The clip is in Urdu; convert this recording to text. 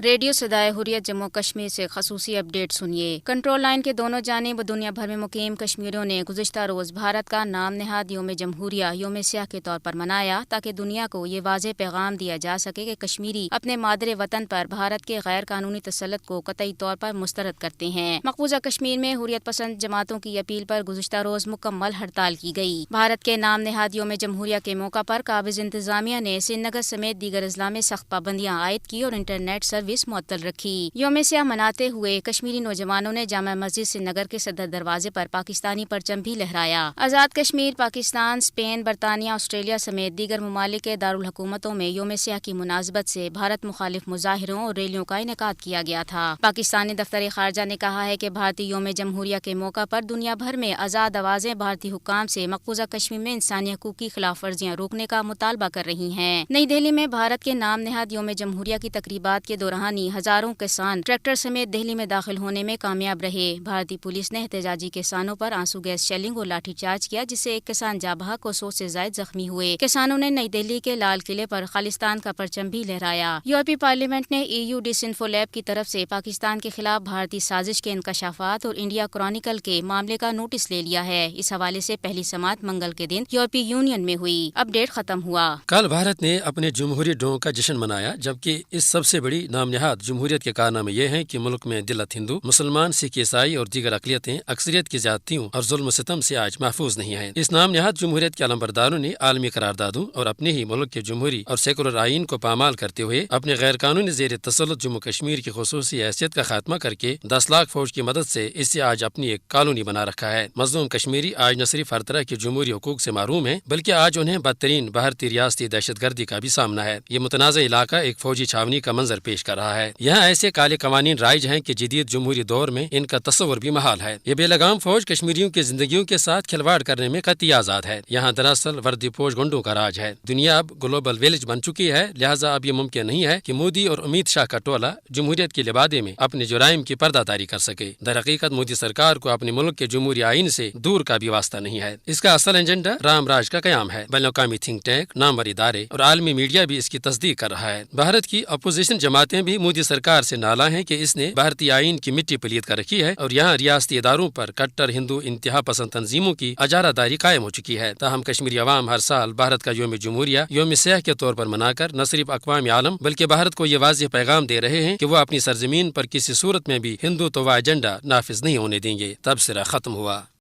ریڈیو صدائے حریت جموں کشمیر سے خصوصی اپ ڈیٹ سنیے۔ کنٹرول لائن کے دونوں جانب دنیا بھر میں مقیم کشمیریوں نے گزشتہ روز بھارت کا نام نہاد یوم جمہوریہ یوم سیاہ کے طور پر منایا تاکہ دنیا کو یہ واضح پیغام دیا جا سکے کہ کشمیری اپنے مادر وطن پر بھارت کے غیر قانونی تسلط کو قطعی طور پر مسترد کرتے ہیں۔ مقبوضہ کشمیر میں حریت پسند جماعتوں کی اپیل پر گزشتہ روز مکمل ہڑتال کی گئی۔ بھارت کے نام نہاد یوم جمہوریہ کے موقع پر قابض انتظامیہ نے سری نگر سمیت دیگر اضلاع میں سخت پابندیاں عائد کی اور انٹرنیٹ سروس معطل رکھی۔ یوم سیاہ مناتے ہوئے کشمیری نوجوانوں نے جامع مسجد سری نگر کے صدر دروازے پر پاکستانی پرچم بھی لہرایا۔ آزاد کشمیر پاکستان، اسپین، برطانیہ، آسٹریلیا سمیت دیگر ممالک کے دارالحکومتوں میں یوم سیاہ کی مناسبت سے بھارت مخالف مظاہروں اور ریلیوں کا انعقاد کیا گیا تھا۔ پاکستانی دفتر خارجہ نے کہا ہے کہ بھارتی یوم جمہوریہ کے موقع پر دنیا بھر میں آزاد آوازیں بھارتی حکام سے مقبوضہ کشمیر میں انسانی حقوق کی خلاف ورزیاں روکنے کا مطالبہ کر رہی ہیں۔ نئی دہلی میں بھارت کے نام نہاد یوم جمہوریہ کی تقریبات کے دوران ہی ہزاروں کسان ٹریکٹر سمیت دہلی میں داخل ہونے میں کامیاب رہے۔ بھارتی پولیس نے احتجاجی کسانوں پر آنسو گیس شیلنگ اور لاٹھی چارج کیا جس سے ایک کسان جاں بحق اور 100 سے زائد زخمی ہوئے۔ کسانوں نے نئی دہلی کے لال قلعے پر خالصتان کا پرچم بھی لہرایا۔ یورپی پارلیمنٹ نے ڈس انفو لیب کی طرف سے پاکستان کے خلاف بھارتی سازش کے انکشافات اور انڈیا کرونیکل کے معاملے کا نوٹس لے لیا ہے۔ اس حوالے سے پہلی سماعت منگل کے دن یورپی یونین میں ہوئی۔ اپ ڈیٹ ختم ہوا۔ کل بھارت نے اپنے جمہوری ڈوں کا جشن منایا، جبکہ اس سب سے بڑی نام نہاد جمہوریت کے کارنامے یہ ہیں کہ ملک میں دلت ہندو، مسلمان، سکھ، عیسائی اور دیگر اقلیتیں اکثریت کی زیادتیوں اور ظلم و ستم سے آج محفوظ نہیں ہیں۔ اس نام نہاد جمہوریت کے علمبرداروں نے عالمی قراردادوں اور اپنے ہی ملک کے جمہوری اور سیکولر آئین کو پامال کرتے ہوئے اپنے غیر قانونی زیر تسلط جموں کشمیر کی خصوصی حیثیت کا خاتمہ کر کے 10 لاکھ فوج کی مدد سے اسے آج اپنی ایک کالونی بنا رکھا ہے۔ مظلوم کشمیری آج نہ صرف ہر طرح کے جمہوری حقوق سے محروم ہیں بلکہ آج انہیں بدترین بھارتی ریاستی دہشت گردی کا بھی سامنا ہے۔ یہ متنازع علاقہ ایک فوجی چھاونی کا منظر پیش کر رہا ہے۔ یہاں ایسے کالے قوانین رائج ہیں کہ جدید جمہوری دور میں ان کا تصور بھی محال ہے۔ یہ بے لگام فوج کشمیریوں کی زندگیوں کے ساتھ کھلواڑ کرنے میں قطعی آزاد ہے۔ یہاں دراصل وردی پوش گنڈوں کا راج ہے۔ دنیا اب گلوبل ویلیج بن چکی ہے، لہٰذا اب یہ ممکن نہیں ہے کہ مودی اور امت شاہ کا ٹولہ جمہوریت کے لبادے میں اپنے جرائم کی پردہ داری کر سکے۔ در حقیقت مودی سرکار کو اپنے ملک کے جمہوری آئین سے دور کا بھی واسطہ نہیں ہے۔ اس کا اصل ایجنڈا رام راج کا قیام ہے۔ بین الاقوامی تھنک ٹینک، نامور ادارے اور عالمی میڈیا بھی اس کی تصدیق کر رہا ہے۔ بھارت کی اپوزیشن جماعتیں بھی مودی سرکار سے نالاں ہیں کہ اس نے بھارتی آئین کی مٹی پلیت کر رکھی ہے اور یہاں ریاستی اداروں پر کٹر ہندو انتہا پسند تنظیموں کی اجارہ داری قائم ہو چکی ہے۔ تاہم کشمیری عوام ہر سال بھارت کا یوم جمہوریہ یوم سیاہ کے طور پر منا کر نہ صرف اقوام عالم بلکہ بھارت کو یہ واضح پیغام دے رہے ہیں کہ وہ اپنی سرزمین پر کسی صورت میں بھی ہندوتوا ایجنڈا نافذ نہیں ہونے دیں گے۔ تبصرہ ختم ہوا۔